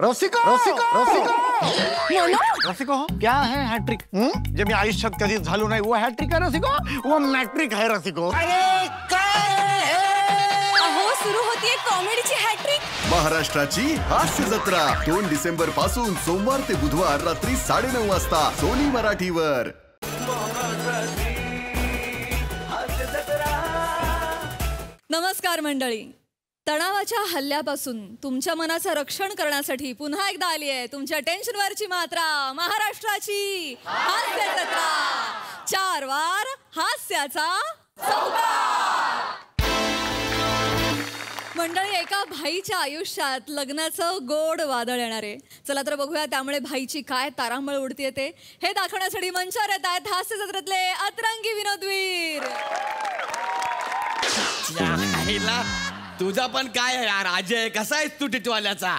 रसिको रसिको रसिको रसिको क्या है हैट्रिक? जे मी आयुष्यात कधीच झालो नाही वो हैट्रिक है रसिको, वो मॅट्रिक है रसिको. अहो सुरू होतीये कॉमेडीची हॅट्रिक. महाराष्ट्राची हास्य जत्रा 2 डिसेंबर पासून सोमवार ते बुधवार रात्री 9:30 वाजता सोनी मराठीवर. नमस्कार मंडळी. तणावाच्या हल्ल्यापासून तुमच्या मनाचं रक्षण करण्यासाठी पुन्हा एकदा आली आहे तुमच्या टेन्शनवरची मात्रा, महाराष्ट्राची हास्य जत्रा. 4 वार हास्याचा चौकार. मंडळी, एका भाईच्या आयुष्यात लग्नाचं गोड वादळ येणार आहे. चला तर बघूया त्यामुळे भाईची काय तारांबळ उडतीये ते. हे दाखवण्यासाठी मंचावर येत आहेत हास्य जत्रेतले अतरंगी विनोदवीर. तुझा पण काय आहे यार अजय, कसा आहेस तू टिटवाल्याचा?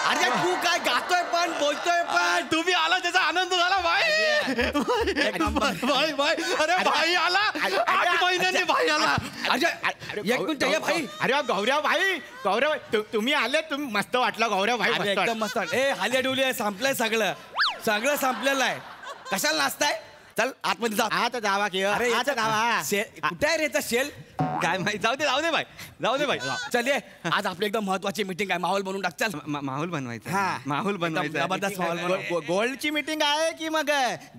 अरे तू काय गातोय पण बोलतोय पण. तुम्ही आला त्याचा आनंद झाला भाई. भाई भाई अरे भाई आला, 8 महिन्यांनी भाई आला. एक मिनिट ये भाई. अरे गौरव भाई तुम्ही आले, तुम्ही मस्त वाटलं गौरव भाई. एकदम मस्त. ए हाल्या डुली संपलंय सगळं संपलेलं आहे. कशाला नाचताय? चल आतमध्ये जा. आता जावा की. अरे आता जावा. कुठे आहे रे याचा शेल? काय माहिती. जाऊ दे भाई. चल ये, आज आपली एकदम महत्वाची मीटिंग आहे. माहोल बनवून टाक. चल माहोल बनवायचा. हा. माहोल बनवायचा. जबरदस्त माहोल बनव. गोल्डची मीटिंग आहे की मग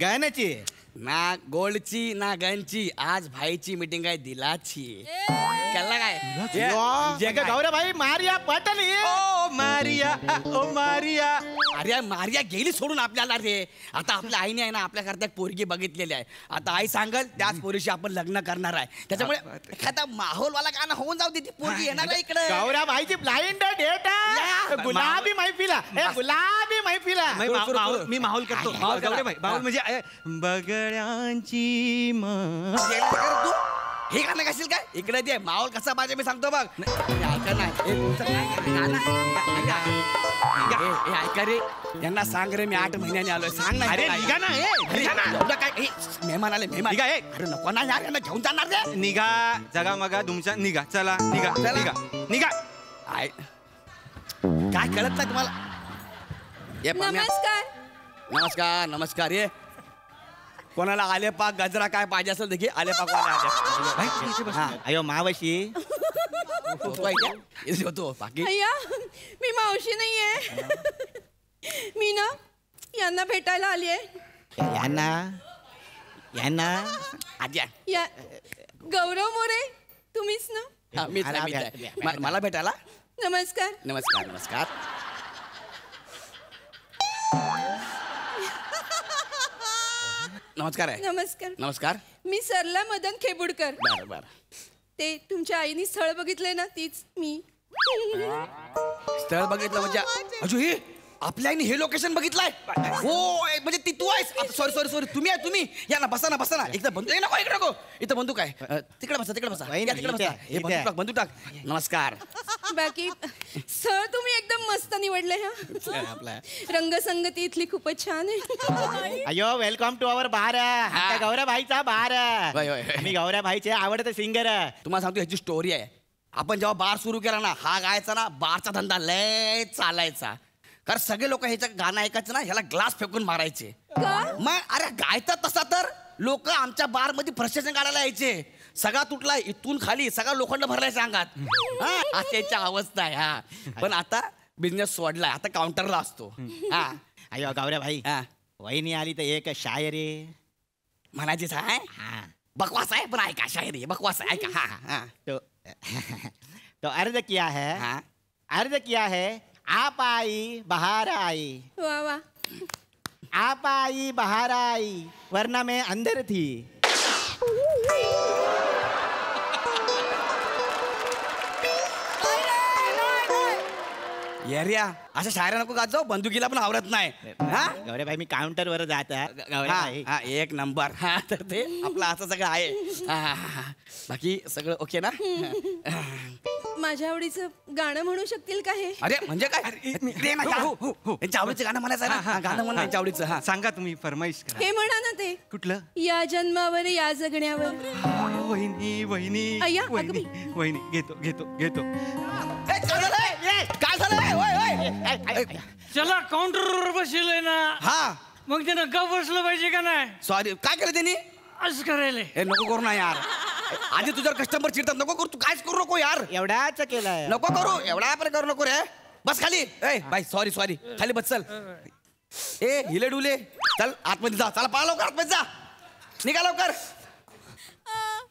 गहण्याची? ना गोल्डची ना गनची, आज भाईची मीटिंग आहे दिलाची. कळलं काय? गौरव भाई मारिया पटली. ओ मारिया अरे मारिया गेली सोडून आपल्याला रे. आता आपल्या आईने आहे ना आपल्याकरता एक पोरगी बघितलेली आहे. आता आई सांगल त्याच पोरीशी आपण लग्न करणार आहे. त्याच्यामुळे एखादा माहोलवाला गाणं होऊन जाऊ दे. ती पोरगी येणार आहे इकडे. गौरव भाईची ब्लाइंड डेट आहे. गुलाबी मैफिला. गुलाबी मैफिला. मी माहोल करतो. गौरव भाई माहोल म्हणजे बगड्यांची तू हे गाणं गाशील काय? इकडे दे माहोल कसा पाहिजे मी सांगतो बघ. ऐका रे, यांना सांग रे मी 8 महिन्याने आलोय. सांग ना. अरे निघा ना. एवढं काय मेहमान आले मेहमान. निघा. अरे नको ना यार, यांना घेऊन जाणार रे. निघा जगा मगा तुमच्या. निघा चला. निघा. काय कळत नाही तुम्हाला? ये पाम्या. नमस्कार. नमस्कार. ये कोणाला आले पाक गजरा काय पाहिजे असेल देखील आले पाक वाले. अयो मावशी होतो बाकी. अय्या, मी मावशी नाहीये. मी ना यांना भेटायला आली आहे. यांना आज्या या गौरव मोरे, तुम्हीच ना? मीच आहे. मला भेटायला. नमस्कार. नमस्कार. नमस्कार आहे. नमस्कार. मी सरला मदन खेबुडकर. बरं. ते तुमच्या आईने स्थळ बघितलंय ना, तीच मी. स्थळ बघितलं म्हणजे अजू ही आपल्या आईने हे लोकेशन बघितलंय? हो म्हणजे ती तू आहेस. सॉरी तुम्ही आहे. तुम्ही या ना. बसा ना. एकदा बंदूक नको इकडे नको. इथं बंदूक आहे. तिकडे बसा. बंदूक टाक. नमस्कार. बाकी स्थळ तुम्ही एकदम मस्त निवडले. हा रंगसंगती इथली खूपच छान आहे. अयो वेलकम टू अवर बार. गौरव भाईचा बार. मी गौरव भाईचे आवडते सिंगर. तुम्हाला सांगतो ह्याची स्टोरी आहे. आपण जेव्हा बार सुरू केला ना, हा गायचा ना, बारचा धंदा लय चालायचा. कारण सगळे लोक ह्याचं गाणं ऐकायचं ना, ह्याला ग्लास फेकून मारायचे. मग अरे गायतात तसा तर लोक आमच्या बार मध्ये प्रशासन काढायला यायचे. सगळा तुटला इथून खाली, सगळा लोखंड भरलाय अंगात. त्याची अवस्था आहे. हा पण आता बिझनेस सोडलाय. आता काउंटरला असतो. हा अयो गौरव भाई, वहिनी आली तर एक शायरी म्हणायचीच आहे. बकवास आहे पण ऐका. शायरी बकवास आहे ऐका. तो अर्ज किया है आप आई बाहर आई. वा. आप आई बाहर आई वरना मैं अंदर थी. येरिया अशा शायरा नको गात जाऊ. बंदुकीला पण आवरत नाही. गौरव भाई मी काउंटर वर जात. एक नंबर. तर ते आपलं असं सगळं आहे. बाकी सगळं ओके ना? माझ्या आवडीचं गाणं म्हणू शकतील का हे? अरे म्हणजे काय? त्यांच्या आवडीचं गाणं म्हणायचं ना. गाणं म्हणा त्यांच्या आवडीचं. हा सांगा तुम्ही फरमाईश करा. हे म्हणा ना. ते कुठलं? या जन्मावर या जगण्यावर. वहिनी अय्या, वहिनी घेतो. काय झालं? चला काउंटरवर बसलोय ना हा मग त्यानं गप बसलं पाहिजे का नाही सॉरी काय केलं त्यांनी असं करायला हे नको करू ना यार आधी तुझ्यावर कस्टमर चिडतात नको करू तू काहीच करू नको यार एवढाच केलाय नको करू एवढा पण करू नको रे बस खाली ए बाई सॉरी खाली बस चल ए हिले डुले चल आतमध्ये जा चला पळा लवकर आतमध्ये जा निघा लवकर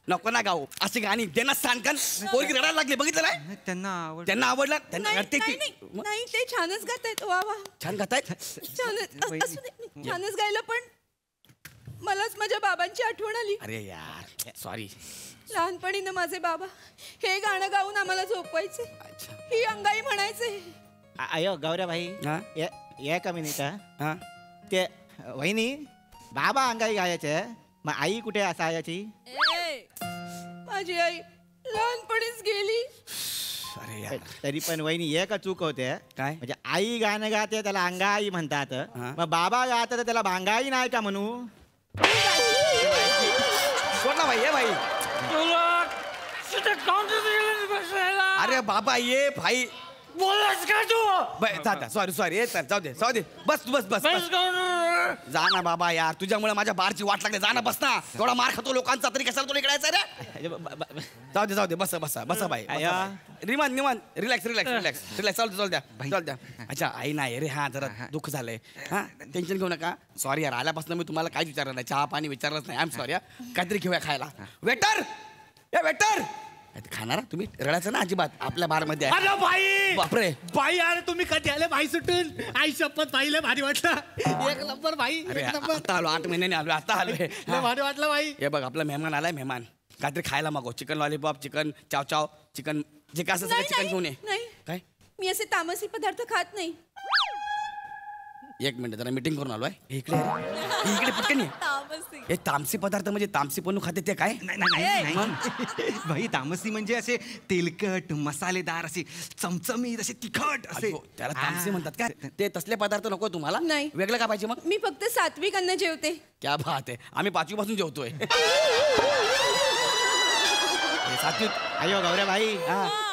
नको ना गाऊ अशी गाणी त्यांना सांगन पोरगी रडायला लागली बघितलं नाही त्यांना आवडलं त्यांना रडते ती नाही ते छानच गातायत वा वा छान गातायत छानच गायलं पण मलाच माझ्या बाबांची आठवण आली अरे यार सॉरी लहानपणीनं माझे बाबा हे गाणं गाऊन आम्हाला झोपवायचे ही अंगाई म्हणायचे अयो गौऱ्या भाई हा? ये का मिनिट हा ते वहिनी बाबा अंगाई गायचे मग आई कुठे असायची माझी आई लहानपणीच गेली अरे यार तरी पण वहिनी ये का चूक होते काय? म्हणजे आई गाणं गाते त्याला अंगाई म्हणतात हा. मग बाबा गात तर त्याला बांगाई नाही का म्हणू सोड ना भाई ये भाई तुला तिथे काउंटर बसायला अरे बाबा ये भाई बोललास का तू सॉरी ये चल जाऊ दे बस तू बस बस काउंटर जा ना बाबा यार तुझ्यामुळे माझ्या बारची वाट लागली जा ना बस ना थोडा मार खातो लोकांचा तरी कशाला तुला इकडायचा रे जाऊ दे बसा बाई निवान रिलॅक्स चालू द्या अच्छा आई नाही रे हा जरा दुःख झालंय हा टेन्शन घेऊ नका सॉरी यार आल्यापासून मी तुम्हाला काहीच विचारलं नाही चहा पाणी विचारलंच नाही आय एम सॉरी काहीतरी घेऊया खायला वेटर खाणार तुम्ही रडायचं ना अजिबात आपल्या बार मध्ये अरे बाई बापरे बाई अरे तुम्ही कधी आले बाई सुटून आई शपथ पाहिलं भारी वाटलं एक नंबर बाई अरे एक नंबर आता आलो 8 महिन्याने आलो आता आलोय लय भारी वाटलं बाई हे बघ आपला मेहमान आलाय काहीतरी खायला मागो चिकन लॉलीपॉप चिकन चाव चिकन जे काय असं सगळं चिकन घेऊन ये नाही काय मी असे तामसी पदार्थ खात नाही एक मिनिट जरा मीटिंग करून आलोय इकडे पटकन ये हे तामसी पदार्थ म्हणजे तामसी पन्नू खाते ते काय नाही भाई तामसी म्हणजे असे तेलकट मसालेदार असे चमचमीत असे तिखट असे त्याला तामसी म्हणतात काय ते तसले पदार्थ नको तुम्हाला नाही. वेगळं काय पाहिजे मग मी फक्त सात्विक अन्न जेवते क्या बात आहे आम्ही 5वी पासून जेवतोय सात्विक अयो गौऱ्या भाई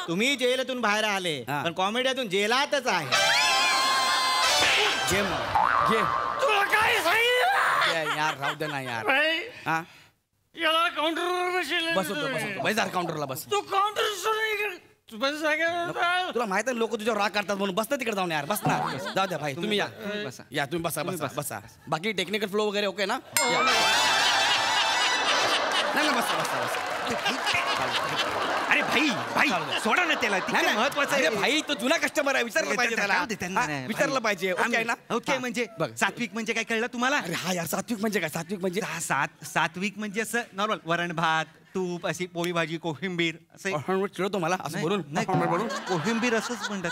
तुम्ही जेलातून बाहेर आले हा. पण कॉमेडियातून जेलातच आहे घे तुला काय सांगितलं यार राहू दे ना यार भाई हा याला काउंटरवर बस जरा काउंटरला बस तू काउंटर सोडून इकडे तू बस सांगायला तुला माहित आहे लोक तुझ्यावर राग करतात म्हणून बस ना तिकडे जाऊन यार बस ना जाऊ द्या भाई तुम्ही या तुम्ही बसा बाकी टेक्निकल फ्लो वगैरे ओके ना नाही बसा अरे भाई सोडा ना त्याला महत्वाचं अरे भाई तो जुना कस्टमर आहे विचारलं पाहिजे त्याला विचारलं पाहिजे ओके ना ओके म्हणजे सात्विक म्हणजे काय कळलं तुम्हाला अरे हा यार सात्विक म्हणजे काय सात्विक म्हणजे सात्विक म्हणजे असं नॉर्मल वरण भात तूप अशी पोळी भाजी कोशिंबीर असं चिडतो मला असं बोलून कोशिंबीर असंच म्हणतात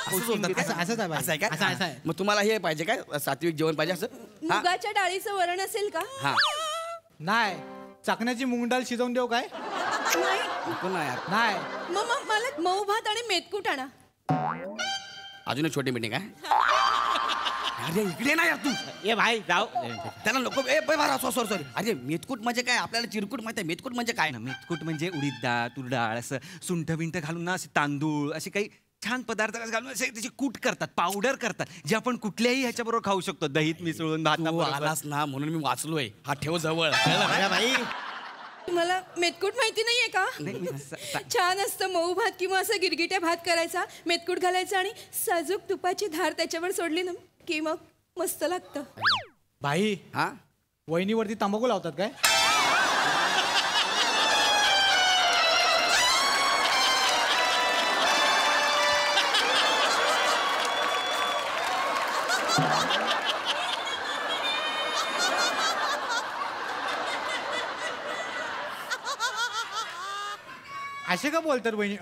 असं आहे काय मग तुम्हाला हे पाहिजे काय सात्विक जेवण पाहिजे असं मुगाच्या डाळीचं वरण असेल का हा नाही चाकण्याची मूग डाळ शिजवून देऊ काय नको ना यार नाही मग मला मऊ भात आणि मेथकूट आणा अजून एक छोटी मीटिंग आहे अरे इकडे ना यार तू ये भाई जाऊ त्याला नको सॉरी अरे मेथकूट म्हणजे काय आपल्याला चिरकुट माहिती आहे मेथकूट म्हणजे काय मेथकूट म्हणजे उडीद डाळ तूर डाळ असं सुंठ बिंठ घालून ना असे तांदूळ असे काही छान पदार्थ घालून असे त्याची कूट करतात पावडर करतात जे आपण कुठल्याही ह्याच्याबरोबर खाऊ शकतो दहीत मिसळून भात आलास ना म्हणून मी वाचलोय हा ठेव जवळ भाई तुम्हाला मेथकूट माहिती नाहीये का छान असतं मऊ भात किंवा असं गिरगिट्या भात करायचा मेथकूट घालायचा आणि साजूक तुपाची धार त्याच्यावर सोडली ना की मग मस्त लागतं भाई हा वहिनीवरती तंबाखू लावतात काय असे का बोलतात वहिनी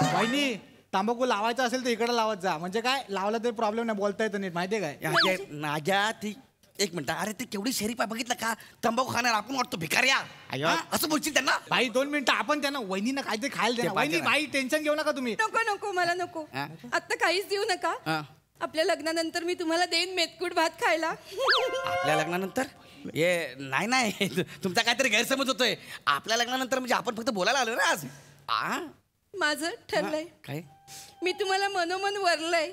वहिनी तंबाखू लावायचा असेल तर इकडे लावत जा म्हणजे काय लावला तरी प्रॉब्लेम नाही बोलता येतं नीट माहितीये काय नाग्या ती एक मिनिट अरे ते केवढी शरीफ आहे बघितलं का तंबाखू खाणार आपण वाटतो भिकाऱ्या असं बोलशील त्यांना भाई 2 मिनिटं आपण त्यांना वहिनीनं काहीतरी खायला द्या वहिनी भाई टेन्शन घेऊ नका तुम्ही नको मला नको आता काहीच देऊ नका आपल्या लग्नानंतर मी तुम्हाला देईन मेथकूट भात खायला आपल्या लग्नानंतर ये नाही तुमचा काहीतरी गैरसमज होतोय आपल्या लग्नानंतर म्हणजे आपण फक्त बोलायला आलो ना आज माझं ठरलंय काय मी तुम्हाला मनोमन वरलंय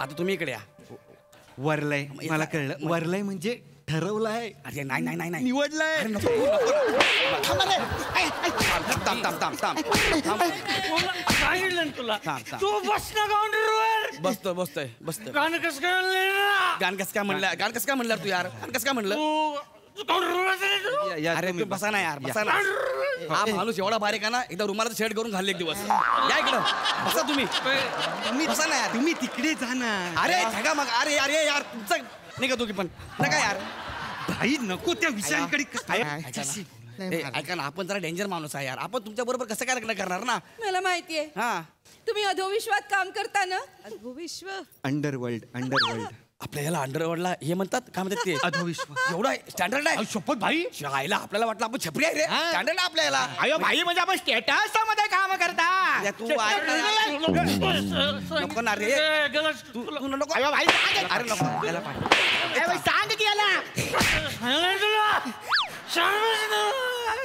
आता तुम्ही इकडे या. वरलय मला कळलं. वरलय म्हणजे ठरवलंय. अरे नाही नाही नाही नाही निवडलंय. अरे नको, नको. थांब रे. थांब थांब थांब थांब थांब. सांगितलं ना तुला थांब, थांब. तू बस ना काउंटरवर. बसतोय गाणं कसं काय म्हणलंय? गाण कस काय म्हणलं तू यार? गाण कस काय म्हणलं? तू काउंटरवर बसला तू? या अरे तुम्ही तू बसा ना यार, बसा ना. हा माणूस एवढा बारीक आहे ना, एकदा रुमालाचं शेड करून घालले एक दिवस. या इकडं बसा तुम्ही बसा ना यार. तुम्ही तिकडे जा ना. अरे ठगा मग. अरे अरे यार तुमचं नाही का तुम्ही पण नका यार. भाई नको त्या विषयांकडे ऐका ना, आपण जरा डेंजर माणूस आहे यार. आपण तुमच्या बरोबर कसं काय लग्न करणार ना? मला माहितीये हा तुम्ही अधोविश्वात काम करता ना. अधोविश्व अंडरवर्ल्ड आपल्या याला अंडरवर्ल्डला हे म्हणतात, काय म्हणतात ते? अधोविश्वास. एवढा स्टँडर्ड आहे. शपथ भाई. शाळेला आपल्याला वाटलं आपण छपरी आहे रे. स्टँडर्ड आहे आपल्याला. अयो भाई म्हणजे आपण स्टेटस मध्ये काम करता. अरे तू ऐक ना. नको ना रे. तू नको. अयो भाई सांग. अरे नको याला पाहिजे. ए भाई सांग की याला.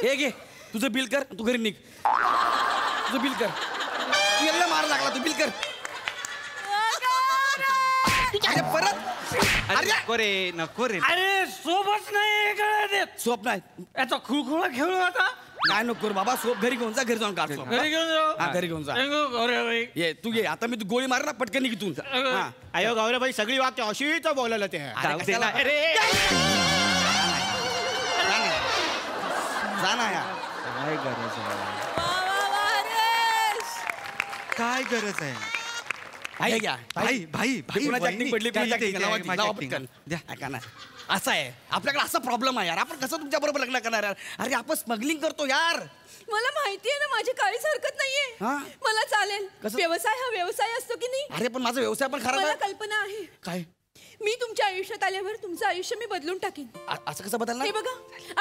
हे घे तुझं बिल कर, तू घरी निघ. तुझं बिल कर. तू याला मार लागला, तू बिल कर. अरे परत. अरे नको रे. अरे सोबत नाही देत. सोप नाही. याचा खुळखुळा खेळू आता. काय नको करू बाबा. सोप घरी घेऊन जा, घरी जाऊन काढ सोप. घरी घेऊन जाऊ. हा, घरी घेऊन जा. गौरवभाई. ये तू ये आता. मी तू गोळी मार ना, पटकन निघ तू. हा. अयो गौरवभाई सगळी वाक्य अशीच बोलवलं ते. अरे कशाला? अरे जा ना यार. काय गरज आहे? काय गरज आहे? हे घ्या. भाई भाई भाई कुणाची वहिनी, acting पडली, द्या, कुणाची द्या, acting, द्या, लावा ती, माझी लावा acting. पटकन. द्या. ऐका ना, असं आहे आपल्याकडे असा प्रॉब्लेम आहे यार. आपण कसं तुमच्या बरोबर लग्न करणार यार? अरे आपण स्मगलिंग करतो यार. मला माहितीये ना माझी काहीच हरकत नाहीये. हा? मला चालेल. कसं? व्यवसाय हा व्यवसाय असतो की नाही. अरे पण माझा व्यवसाय पण खराब मला आहे. कल्पना आहे. काय? मी तुमच्या आयुष्यात आल्यावर तुमचं आयुष्य मी बदलून टाकेन. असं कसं बदलणार? हे बघा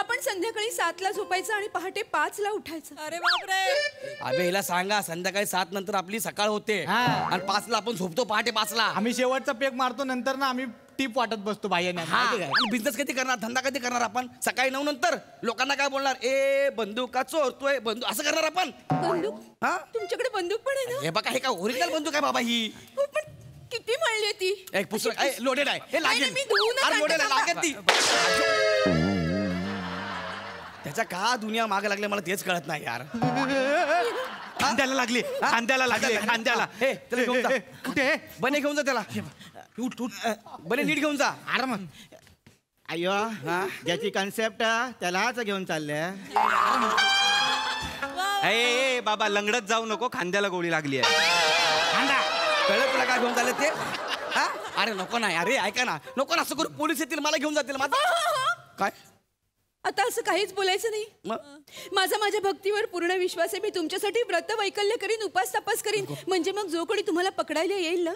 आपण संध्याकाळी 7ला झोपायचं आणि पहाटे 5ला उठायचं. अरे बापरे. अबे हिला सांगा संध्याकाळी 7 नंतर आपली सकाळ होते हा. आणि 5ला आपण झोपतो, पहाटे 5ला. आम्ही शेवटचा पेक मारतो, नंतर ना आम्ही टीप वाटत बसतो बाह्याने. बिझनेस कधी करणार, धंदा कधी करणार आपण? सकाळी 9 नंतर लोकांना काय बोलणार? ए बंदूक का चोरतोय बंदूक, असं करणार आपण? बंदूक? हा? तुमच्याकडे बंदूक पण आहे ना? हे बघा, हे काय ओरिजिनल बंदूक आहे बाबा ही? हो, पण किती म्हणली ती? एक पुस्तक लोडेड आहे. हे लागेल. नाही, मी धुवूनच अरे लोडेड आहे, आणते लागेल ती. त्याच्या का दुनिया मागे लागले मला तेच कळत नाही यार. खांद्याला लागली, खांद्याला लागली, खांद्याला. हे त्याला घेऊन जा. कुठे? बने घेऊन जा त्याला. उठ उठ. बने नीट घेऊन जा. अरे मग अयो ज्याची कन्सेप्ट त्यालाच घेऊन चालले. ए बाबा लंगडत जाऊ नको, खांद्याला गोळी लागली आहे. कळलं तुला काय घेऊन चालले ते? हा? अरे नको नाही. अरे ऐका ना, नको ना असं करू. पोलीस येतील, मला घेऊन जातील. माझा काय? आता असं काहीच बोलायचं नाही. माझा माझ्या भक्तीवर पूर्ण विश्वास आहे. मी तुमच्यासाठी व्रत वैकल्य करीन, उपास तपास करीन. म्हणजे मग जो कोणी तुम्हाला पकडायला येईल ना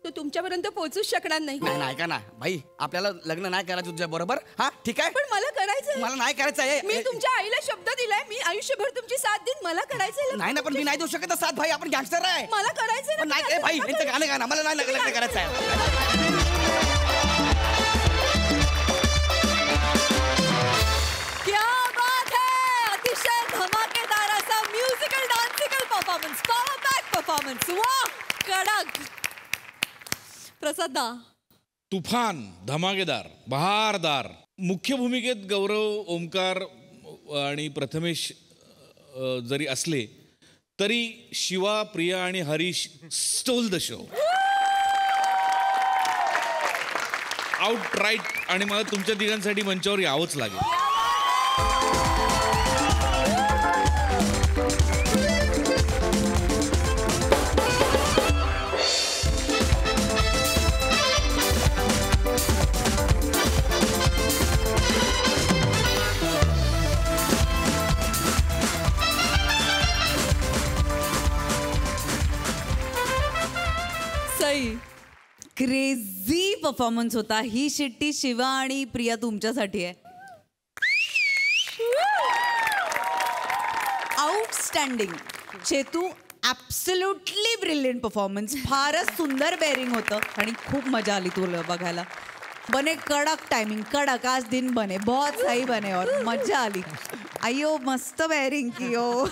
तो तुमच्यापर्यंत पोहोचूच शकणार नाही. नाही नाही, ऐका ना भाई, आपल्याला लग्न नाही करायचं तुझ्या बरोबर. हा ठीक आहे, पण मला करायचं. मला नाही करायचं आहे. मी तुमच्या आईला शब्द दिलाय, मी आयुष्यभर तुमची साथ देईन. मला करायचं नाही ना, पण मी नाही देऊ शकत साथ भाई. आपण गँगस्टर आहे. मला करायचं पण नाही भाई, यांचं गाणं गाणं मला नाही लग्न करायचं आहे. क्या बात है. अतिशय धमाकेदार असा musical dancical performance, power back performance. वा कडक. प्रसाद तुफान, धमाकेदार, बहारदार. मुख्य भूमिकेत गौरव, ओमकार आणि प्रथमेश जरी असले तरी शिवा, प्रिया आणि Harish stole the show outright. आणि मला तुमच्या तिघांसाठी मंचावर यावंच लागेल. क्रेझी परफॉर्मन्स होता. ही शिट्टी शिवा आणि प्रिया तुमच्यासाठी आहे. Outstanding. Chetu absolutely brilliant performance. फारच सुंदर बेअरिंग होतं आणि खूप मजा आली तुला बघायला. बने कडक टायमिंग, कडक. आज दिन बने बहुत सही बने और मजा आली. अयो मस्त बेअरिंग की ओ.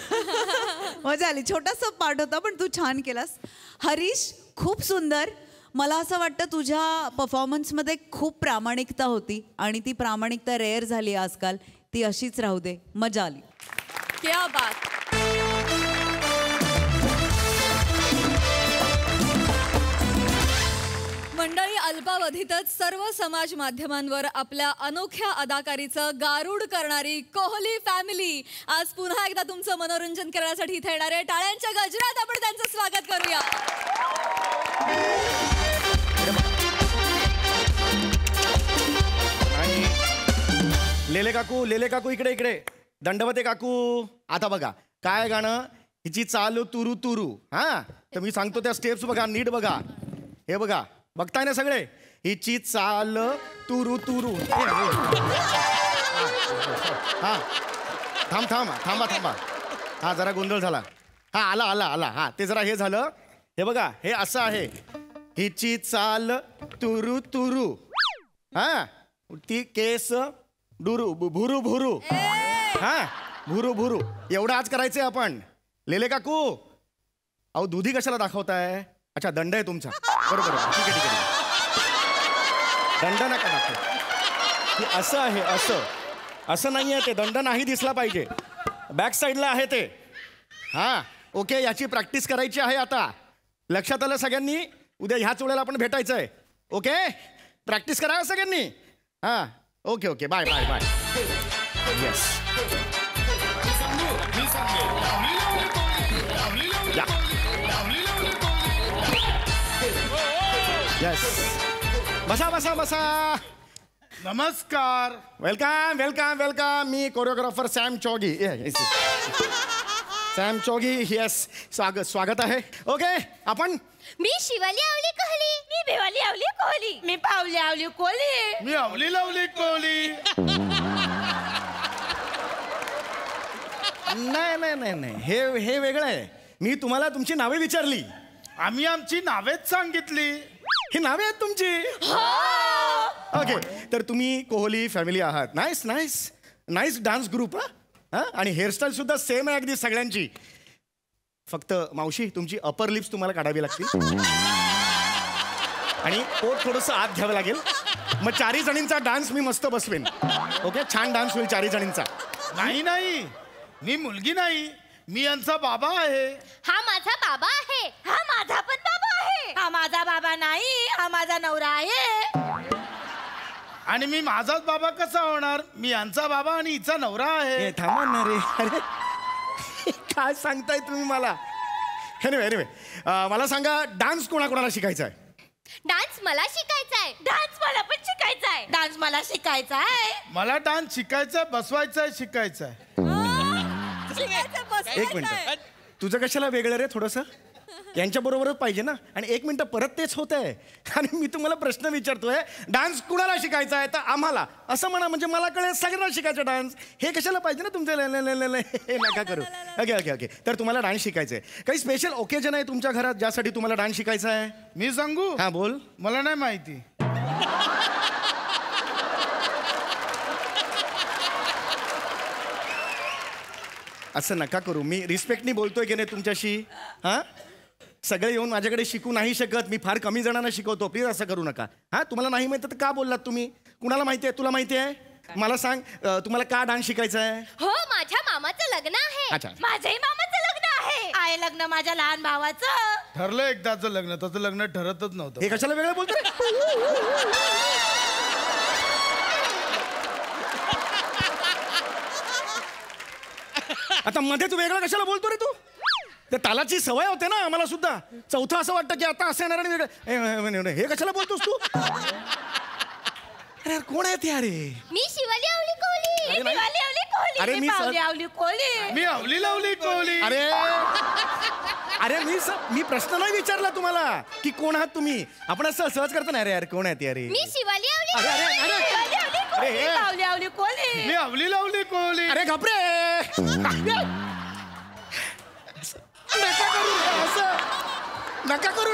मजा आली. छोटासा पार्ट होता पण तू छान केलास. हरीश खूप सुंदर. मला असं वाटतं तुझ्या परफॉर्मन्समध्ये खूप प्रामाणिकता होती आणि ती प्रामाणिकता रेअर झाली आजकाल. ती अशीच राहू दे. मजा आली. क्या बात. मंडळी, अल्पावधीतच सर्व समाज माध्यमांवर आपल्या अनोख्या अदाकारीचं गारुड करणारी कोहली फॅमिली आज पुन्हा एकदा तुमचं मनोरंजन करण्यासाठी इथे येणार आहे. टाळ्यांच्या गजरात आपण त्यांचं स्वागत करूया. लेले काकू इकडे इकडे. दंडवते काकू. आता बघा काय गाणं, हिची चाल तुरू तुरू. हा तर मी सांगतो त्या स्टेप्स बघा, नीट बघा. हे बघा, बघताय ना सगळे. हिची चाल तुरू तुरू. हा थांबा. हा जरा गोंधळ झाला. हा आला. हा ते जरा हे झालं. हे बघा, हे असं आहे. हिची चाल तुरू तुरू. हा ती केस डुरू भुरू भुरू. हा भुरू भुरू. एवढं आज करायचंय आपण. लेले काकू, अहो दुधी कशाला दाखवताय? अच्छा, दंड आहे तुमचा. बरोबर, ठीक आहे. दंड नका दाखव. हे असं आहे, असं नाही आहे ते. दंड नाही दिसला पाहिजे. बॅक साईडला आहे ते. हा ओके, याची प्रॅक्टिस करायची आहे आता. लक्षात आलं सगळ्यांनी? उद्या ह्याच वेळेला आपण भेटायचं आहे. ओके, प्रॅक्टिस करा सगळ्यांनी. हा ओके. बाय. येस. येस. बसा. नमस्कार. वेलकम. मी कोरिओग्राफर सॅम चौगी. सॅम चौगी. येस, स्वागत आहे. ओके, आपण. मी शिवाली आवली कोहली. मी भिवाली आवली कोहली. मी पावली आवली कोहली. मी आवली लावली कोहली. नाही, हे वेगळं आहे. मी तुम्हाला तुमची नावे विचारली. आम्ही आमची नावेच सांगितली. ही नावे आहेत तुमची. ओके, तर तुम्ही कोहली फॅमिली आहात. Nice dance group. हा आणि हेअरस्टाईल सुद्धा सेम आहे अगदी सगळ्यांची. फक्त मावशी, तुमची अपर लिप्स तुम्हाला काढावी लागतील आणि पोट थोडंसं आत घ्यावं लागेल. मग 4 जणींचा डान्स मी मस्त बसवेन. ओके, छान डान्स होईल 4 जणींचा. नाही, मी मुलगी नाही. मी यांचा बाबा आहे. हा माझा बाबा आहे. हा माझा पण बाबा आहे. हा माझा बाबा नाही, हा माझा नवरा आहे. आणि मी माझाच बाबा कसा होणार? मी यांचा बाबा आणि हिचा नवरा आहे. थांबा ना रे. अरे काय सांगताय तुम्ही मला? एनिवे, मला सांगा, डान्स कोणाकोणाला शिकायचा आहे? डान्स मला शिकायचा आहे. डान्स मला पण शिकायचा आहे. डान्स मला शिकायचा आहे. मला डान्स शिकायचा, बसवायचा, शिकायचा आहे. एक मिनिट, तुझं कशाला वेगळं रे? थोडंसं यांच्या बरोबरच पाहिजे ना. आणि 1 मिनिट, परत तेच होत आहे. आणि मी तुम्हाला प्रश्न विचारतोय, डान्स कुणाला शिकायचा आहे? तर आम्हाला असं म्हणा, म्हणजे मला कळेल सगळ्यांना शिकायचं डान्स. हे कशाला पाहिजे ना तुमचं? हे नका करू. ओके. तर तुम्हाला डान्स शिकायचं आहे. काही स्पेशल ओकेजन आहे तुमच्या घरात ज्यासाठी तुम्हाला डान्स शिकायचा आहे? मी सांगू? हा बोल. मला नाही माहिती. असं नका करू. मी रिस्पेक्टनी बोलतोय की नाही तुमच्याशी? हां, सगळे येऊन माझ्याकडे शिकू नाही शकत. मी फार कमी जणांना शिकवतो. प्लीज असं करू नका. हां, तुम्हाला नाही माहिती तर का बोललात तुम्ही? कुणाला माहिती आहे? तुला माहिती आहे? मला सांग, तुम्हाला का डान्स शिकायचा आहे? हो, माझ्या मामाचं लग्न आहे. अच्छा. माझ्याही मामाचं लग्न आहे. आहे लग्न माझ्या लहान भावाचं. ठरलं एकदाचं लग्न, त्याचं लग्न ठरतच नव्हतं. हे कशाला वेगळं बोलतोय? आता मध्ये तू वेगळा कशाला बोलतो रे? तू त्या तालाची सवय होते ना आम्हाला सुद्धा. चौथा असं वाटतं की आता असं येणार आणि वेगळं. हे कशाला बोलतोस तू? अरे कोण आहे ते? अरे मी शिवाली आवली कोहली. मी भिवाली आवली कोहली. अरे मी पावली आवली कोहली. मी आवली लावली कोहली. अरे मी प्रश्न नाही विचारला तुम्हाला की कोण आहात तुम्ही. आपण असं सहज करतो ना. अरे यार कोण आहे ते? अरे मी शिवाली आवली. अरे पावली आवली कोहली. मी आवली लावली कोहली. अरे घाबरे. नका करू असं. नका करू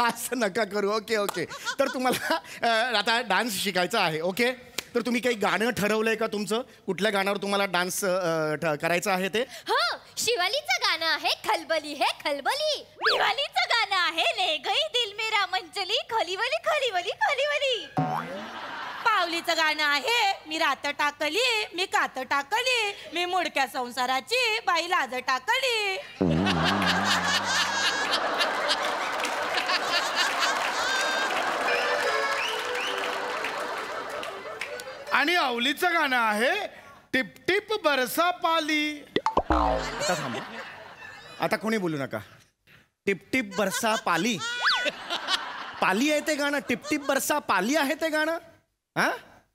असं नका करू. ओके. तर तुम्हाला आता डान्स शिकायचा आहे. ओके, तर तुम्ही काही गाणं ठरवलंय का तुमचं? कुठल्या गाण्यावर तुम्हाला डान्स करायचा आहे ते? हो, शिवालीचं गाणं आहे खलबली है खलबली. दिवालीचं गाणं आहे ले गई दिल मेरा मंचली खलीवली खलीवली खलीवली. पावलीचं गाणं आहे मी रात टाकली मी कात टाकली मी मुडक्या संसाराची बाई लाज टाकली. आणि अवलीचं गाणं आहे टिप टिप बरसा पाली. आता थांबा, आता कोणी बोलू नका. टिप टिप बरसा पाली, पाली आहे ते गाणं. टिप टिप बरसा पाली आहे ते गाणं. हा,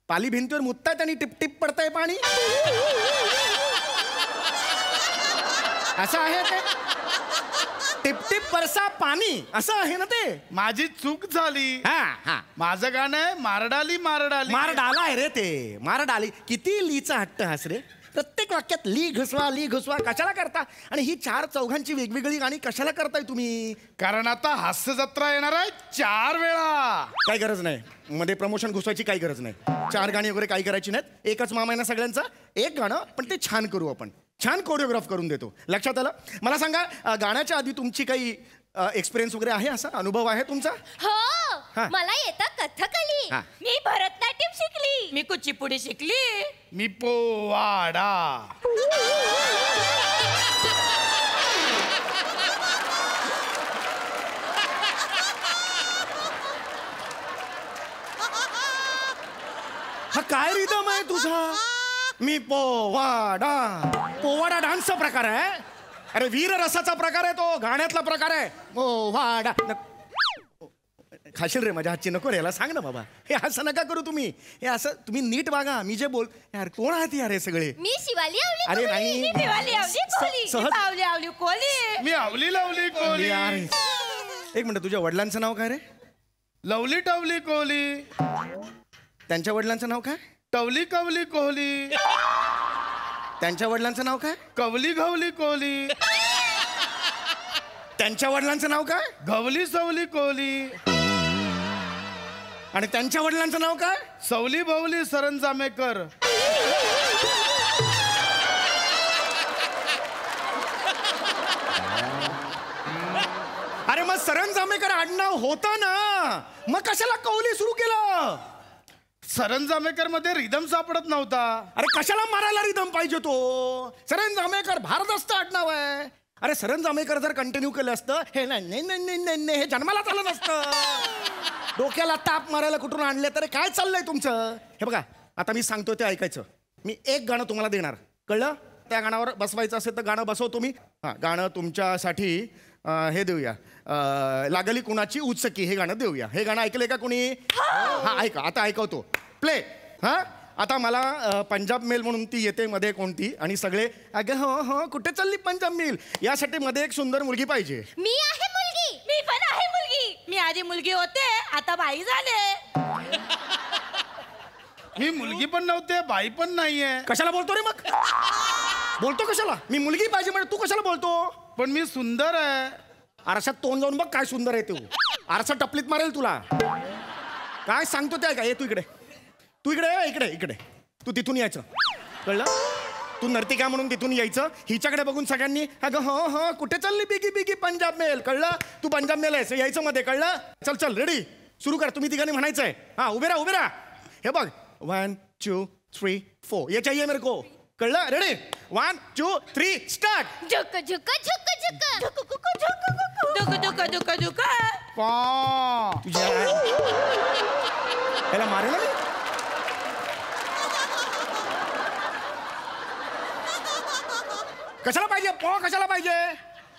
पाली भिंतीवर मुततायत आणि टिप टिप पडतंय पाणी, असं आहे ते. टिप टिप बरसा पाणी असं आहे ना ते. माझी चूक झाली. हा हा, माझं गाणं आहे मारडाली मारडाली. मार डाला आहे रे ते, मार डाली. किती लीचा हट्ट हास रे. प्रत्येक वाक्यात ली घुसवा कशाला करता? आणि ही 4 चौघांची वेगवेगळी गाणी कशाला करताय तुम्ही? कारण आता हास्य जत्रा येणार आहे 4 वेळा. काही गरज नाही, मध्ये प्रमोशन घुसवायची काही गरज नाही. 4 गाणी वगैरे काही करायची नाहीत. एकच मामा आहे ना सगळ्यांचा, एक गाणं, पण ते छान करू आपण. छान कोरिओग्राफ करून देतो. लक्षात आलं? मला सांगा, गाण्याच्या आधी तुमची काही एक्सपिरियन्स वगैरे आहे, असा अनुभव आहे तुमचा? हो, हा. मला येतं कथकली. हा. मी भरतनाट्यम शिकली. मी कुचिपुडी शिकली. मी पोवाडा. हा काय रिदम आहे तुझा? मी पोवाडा. पोवाडा डान्सचा प्रकार आहे? अरे वीर रसाचा प्रकार आहे तो, गाण्यातला प्रकार आहे पोवाडा. खाशील रे माझ्या हातची, नको रे, याला सांग ना बाबा. हे असं नका करू तुम्ही. हे असं तुम्ही नीट वागा. मी जे बोल, यार कोण आहात यार हे सगळे? मी शिवाली आवली अरे कोली. नाही. मी दिवाली आवली कोली. सहज- मी पावली आवली कोली. मी आवली लवली कोली. यार एक मिनिट, तुझ्या वडिलांचं नाव काय रे? लवली टवली कोली. त्यांच्या वडिलांचं नाव काय? टवली कवली कोहली. त्यांच्या वडिलांचं नाव काय? कवली घवली कोली. त्यांच्या वडिलांचं नाव काय? घवली सवली कोली. आणि त्यांच्या वडिलांचं नाव काय? सवली भवली सरंजामेकर. अरे मग सरंजामेकर आडनाव होतं ना, मग कशाला कौली सुरू केलं? सरंजामेकर मध्ये रिदम सापडत नव्हता. अरे कशाला मारायला रिदम पाहिजे तो? सरंजामेकर भारदस्त आडनाव आहे. अरे सरंजामेकर जर कंटिन्यू केलं असतं, हे नाही हे जन्माला आलं नसतं. डोक्याला ताप मारायला कुठून आणले? तर काय चाललंय तुमचं? हे बघा, आता मी सांगतो ते ऐकायचं. मी एक गाणं तुम्हाला देणार, कळलं? त्या गाण्यावर बसवायचं असेल तर गाणं बसवतो मी. हां, गाणं तुमच्यासाठी हे देऊया, लागली कुणाची उत्सकी, हे गाणं देऊया. हे गाणं ऐकलंय का कोणी? हा ऐका, आता ऐकवतो. प्ले. हा, आता मला पंजाब मेल म्हणून ती येते मध्ये कोणती, आणि सगळे अगं हो हो कुठे चालली पंजाब मेल, यासाठी मध्ये एक सुंदर मुलगी पाहिजे. मी आहे मुलगी. मी पण आहे मुलगी. मी आधी मुलगी होते, आता बाई झाले. मी मुलगी पण नव्हते, बाई पण नाहीये. कशाला बोलतो रे मग? बोलतो कशाला? मी मुलगी पाहिजे म्हणजे तू कशाला बोलतो? पण मी सुंदर आहे. आरशात तोंड जाऊन बघ काय सुंदर आहे तू. आरसा टपलीत मारेल तुला. काय सांगतो ते ऐका. ये तू इकडे, तू इकडे, इकडे इकडे. तू तिथून यायचं, कळलं? तू नर्तिका म्हणून तिथून यायचं. हिच्याकडे बघून सगळ्यांनी अगं हो हो कुठे चालली बिगी बिगी पंजाब मेल, कळलं? तू पंजाब मेल आहेस, यायचं मध्ये, कळलं? चल चल रेडी, सुरू कर. तुम्ही तिघांनी म्हणायचंय. हा, उभे राहा उभे राहा. हे बघ, 1 2 3 4 ये चाहिए मेरे को, कळलं? Ready, 1 2 3 start. झुक झुक झुक झुक झुक झुक झुक झुक झुक झुक. तुझ्या याला मारेल ना मी. कशाला पाहिजे पॉ? कशाला पाहिजे?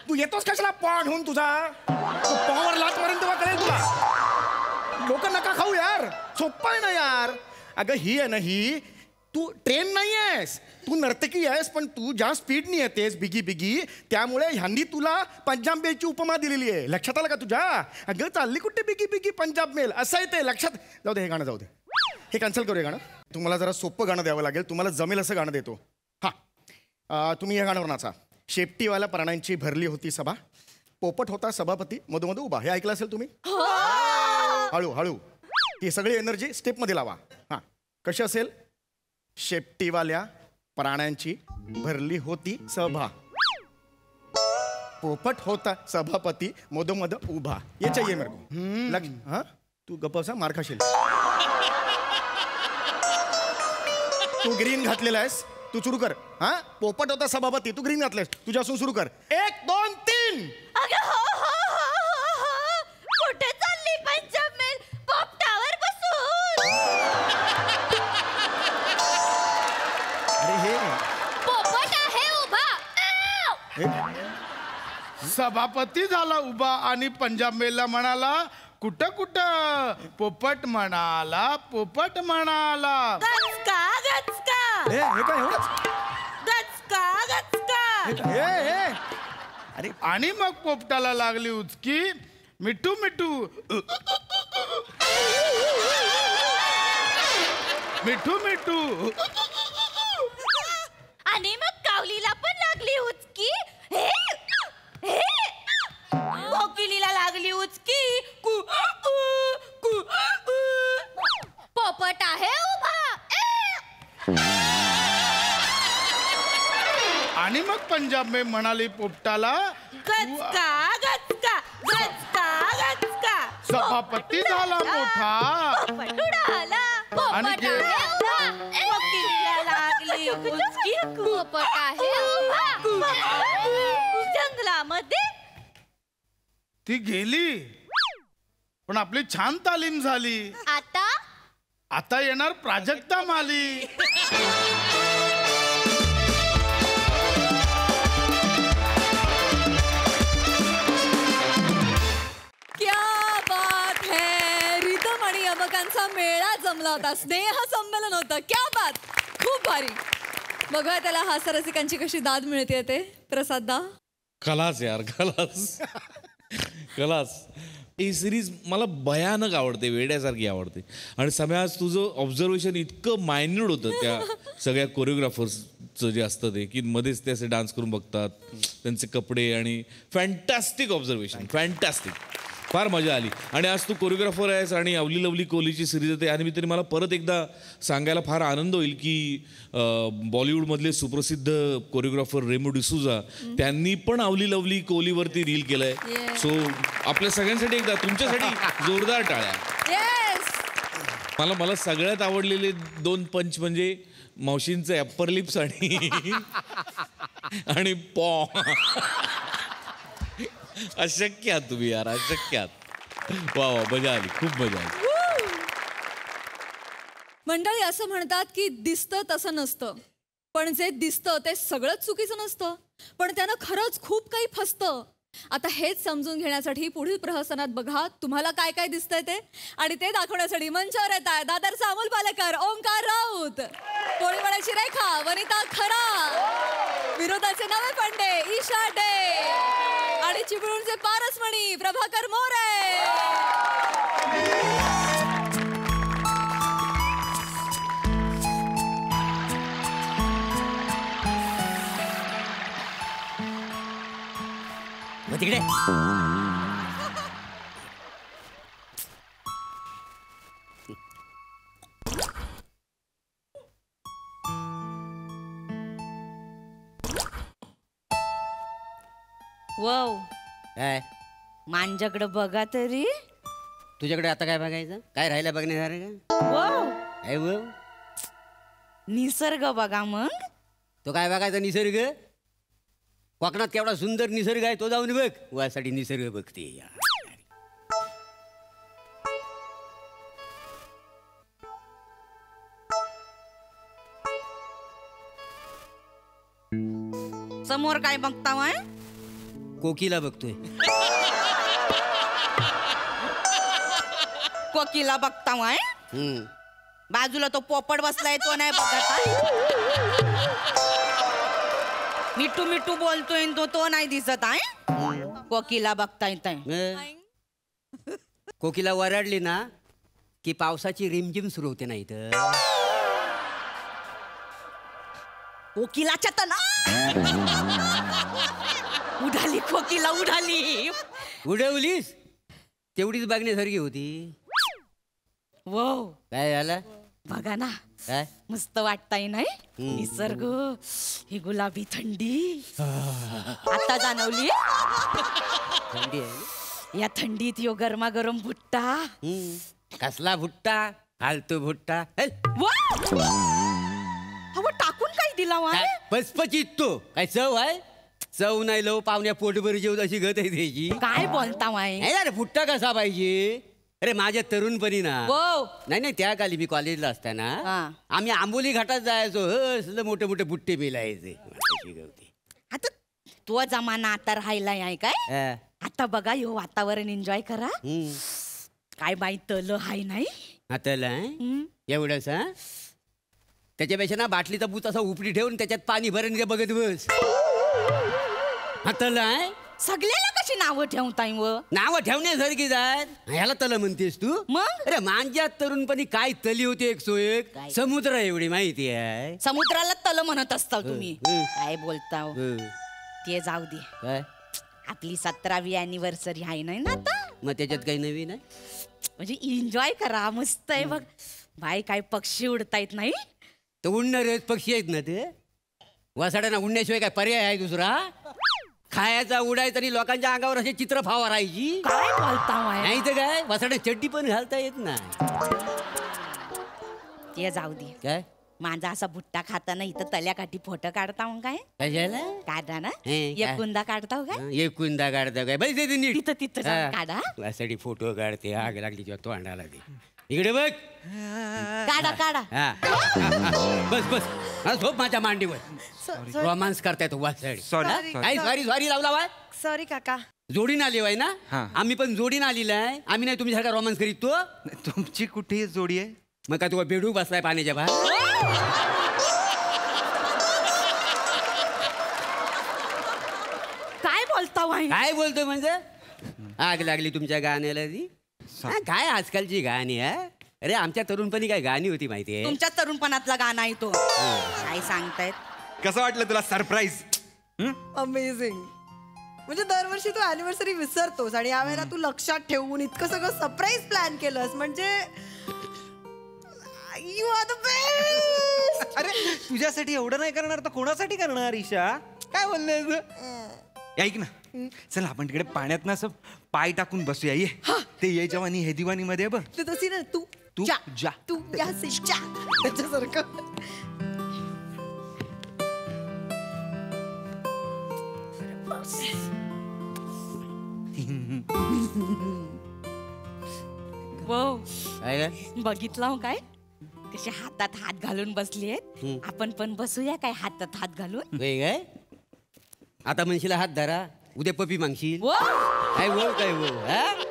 तू येतोस कशाला पॉ घेऊन तुझा? तू पॉवर लात मारेल तेव्हा कळेल तुला. लोक नका खाऊ यार, सोप्पा आहे ना यार. अगं ही आहे ना, ही तू ट्रेन नाही आहेस, तू नर्तकी आहेस, पण तू ज्या स्पीडनी येतेस बिगी बिगी, त्यामुळे ह्यांनी तुला पंजाब मेलची उपमा दिलेली आहे. लक्षात आलं का तुझ्या? अगं चालली कुठे बिगी बिगी पंजाब मेल, असं आहे ते. लक्षात जाऊ दे, हे गाणं जाऊ दे, हे कॅन्सल करूया गाणं. तुम्हाला जरा सोपं गाणं द्यावं लागेल, तुम्हाला जमेल असं गाणं देतो. हां, तुम्ही या गाण्यावर नाचा. शेपटीवाल्या प्राण्यांची भरली होती सभा, पोपट होता सभापती मधोमध उभा. हे ऐकलं असेल तुम्ही? हळू हळू, ही सगळी एनर्जी स्टेपमध्ये लावा. हां, कशी असेल? शेपटीवाल्या प्राण्यांची भरली होती सभा, पोपट होता सभापती मधोमध उभा ये चाहिए मेरे को लक्ष हाँ तू गप्पा मार खाशील तू ग्रीन घातलेला आहेस तू सुरू कर हा पोपट होता सभापती तू ग्रीन घातलेस तुझ्यासून सुरू कर 1 2 3 कुठे चालली पंचमेल पोपटावर बसून अरे हे पोपट आहे उभा सभापती झाला उभा आणि पंजाब मेलला म्हणाला कुठं कुठं पोपट म्हणाला गचका गचका हे काय एवढंच गचका गचका अरे आणि मग पोपटाला लागली उचकी मिठू मिठू मिठू मिठू आणि मग कावलीला पण लागली उचकी हे हे कोकिलीला लागली उचकी कु कु पोपट आहे उभा आणि मग पंजाब मे म्हणाली पोपटाला गचका गचका गचका गचका सभापती झाला मोठा पोपट उडाला आणि पोपट आहे उभा कोकिलीला लागली उचकी पोपट आहे उभा जंगलामध्ये ती गेली पण आपली छान तालीम झाली आता येणार प्राजक्ता माली क्या बात है रिदम आणि यमकांचा मेळा जमला होता स्नेह संमेलन होतं क्या बात खूप भारी बघा त्याला हास्यरसिकांची कशी दाद मिळते ते प्रसाद दा खलास यार खलास ही सिरीज मला भयानक आवडते वेड्यासारखी आवडते आणि आज तुझं ऑब्झर्वेशन इतकं मायन्यूट होतं त्या सगळ्या कोरिओग्राफर्सचं जे असतं ते की मध्येच ते असे डान्स करून बघतात त्यांचे कपडे आणि फॅन्टॅस्टिक ऑब्झर्वेशन फॅन्टॅस्टिक फार मजा आली आणि आज तू कोरिओग्राफर आहेस आणि अवली लवली कोहलीची सिरीज आहे आणि मी तरी मला परत एकदा सांगायला फार आनंद होईल की बॉलिवूडमधले सुप्रसिद्ध कोरिओग्राफर रेमो डिसूजा त्यांनी पण अवली लवली कोहलीवरती रील केलंय सो आपल्या सगळ्यांसाठी एकदा तुमच्यासाठी जोरदार टाळ्या मला सगळ्यात आवडलेले 2 पंच म्हणजे मावशींचे अप्पर लिप्स आणि पॉ अशक्य आहात तुम्ही यार अशक्य आहात वा मजा आली खूप मजा आली मंडळी असं म्हणतात की दिसतं तसं नसतं पण जे दिसतं ते सगळंच चुकीचं नसतं पण त्यानं खरंच खूप काही फसतं आता हेच समजून घेण्यासाठी पुढील प्रहसनात बघा तुम्हाला काय काय दिसतंय ते आणि ते दाखवण्यासाठी मंचावर येत आहे दादरचा अमोल पालेकर ओंकार राऊत कोळीवाड्याची रेखा वनिता खरा विरोधाचे नवे पंडे ईशा डे आणि चिपळूणचे पारसमणी प्रभाकर मोरे तिकडे वाव काय माझ्याकडं बघा तरी तुझ्याकडे आता काय बघायचं काय राहिलं बघण्यासारखं वाव काय वाव निसर्ग बघा मग तो काय बघायचा निसर्ग कोकणात केवढा सुंदर निसर्ग आहे तो जाऊन बघ वासाठी निसर्ग बघते समोर काय बघता माय कोकीला बघतोय कोकीला बघता माय बाजूला तो पोपट बसलाय तो नाही बघत मिठू मिठू बोलतोय तो नाही दिसत आहे कोकीला बघता येत कोकीला वराडली ना की पावसाची रिमझिम सुरू होते नाही तर कोकिलाच्या तना उडाली कोकिला उडाली उडवलीस तेवढीच बघण्यासारखी होती वो काय झालं बघा ना काय मस्त वाटताय नाही निसर्ग ही गुलाबी थंडी आता जाणवली थंडी आहे या थंडीत यो गरमागरम भुट्टा कसला भुट्टा फालतू भुट्टा टाकून काय दिला पचपचित तो काय चव आहे चव नाही लो पाहुण्या पोटभर जेवत अशी गत आहे त्याची काय बोलता माय अरे भुट्टा कसा पाहिजे अरे माझ्या तरुणपणी ना नाही नाही त्या काली मी कॉलेजला असताना आम्ही आंबोली घाटात जायचो असलं मोठे मोठे बुट्टे पेलायचे आता तो जमाना आता राहिलाय आहे काय आता बघा ह्यो वातावरण एन्जॉय करा काय बाई तल हाय नाही आता एवढंच त्याच्यापेक्षा ना बाटलीचा बूत असा उपडी ठेवून त्याच्यात पाणी भरून ते बघत बस आता सगळ्याला कशी नावं ठेवताय व नाव ठेवण्यासारखी जात ह्याला तल म्हणतेस तू मग अरे माझ्या तरुणपणी काय तली होती एक सो एक समुद्र एवढी माहिती आहे समुद्राला तल म्हणत असता तुम्ही काय बोलता ते जाऊ दे काय आपली 17वी अॅनिव्हर्सरी आहे नाही ना आता मग त्याच्यात काही नवीन आहे म्हणजे एन्जॉय करा मस्त आहे बघ बाय काय पक्षी उडतायत नाही तर उडणारे पक्षी आहेत ना ते वसाड्यांना उडण्याशिवाय काय पर्याय आहे दुसरा खायचा उडायचा आणि लोकांच्या अंगावर असे चित्र फवारायची काय बोलता नाही तर काय वसाड्या चड्डी पण घालता येत नाही ते जाऊ दे काय माझा असा भुट्टा खाताना इथं तल्याकाठी फोटो काढता मग काय कशाला काढा ना हे, एक कुंदा काढता काय एक कुंदा काढता काय बाई ते नीट तिथं तिथं जाऊन काढा त्यासाठी फोटो काढते आग लागली किंवा तोंडाला ते इकडे बघ काढा काढा बस बस हा झोप माझ्या मांडीवर रोमांस करताय तो वाचडी सॉरी सॉरी सॉरी लावला वाय सॉरी काका जोडीन आली वाय ना आम्ही पण जोडीन आलेला आहे आम्ही नाही तुम्ही सारखा रोमांस करीत तो तुमची कुठे जोडी आहे मग काय तुला बेडूक बसलाय पाण्याच्या बाहेर काय बोलता काय बोलतो म्हणजे आग लागली तुमच्या गाण्याला ती काय आजकालची गाणी आहे अरे आमच्या तरुणपणी काय गाणी होती माहितीये तुमच्या तरुणपणातला गाणं आहे तो काय सांगतायत कसं वाटलं तुला सरप्राईज अमेझिंग म्हणजे दरवर्षी तू अॅनिव्हर्सरी विसरतोस आणि यावेळेला तू लक्षात ठेवून इतकं सगळं सरप्राईज प्लॅन केलंस म्हणजे यू आर द बेस्ट. अरे तुझ्यासाठी एवढं नाही करणार तर कोणासाठी करणार ईशा काय बोलले ऐक ना चल आपण तिकडे पाण्यात ना असं पाय टाकून बसूया ये ते ये जवानी हे दिवानी मध्ये बघ तू तशी ना तू तू जा तू जा त्याच्यासारखं बघितलं काय कसे हातात हात घालून बसलेत आपण पण बसूया काय हातात हात घालून काय आता म्हणशील हात धरा उद्या पपी मागशील काय बोल काय बोल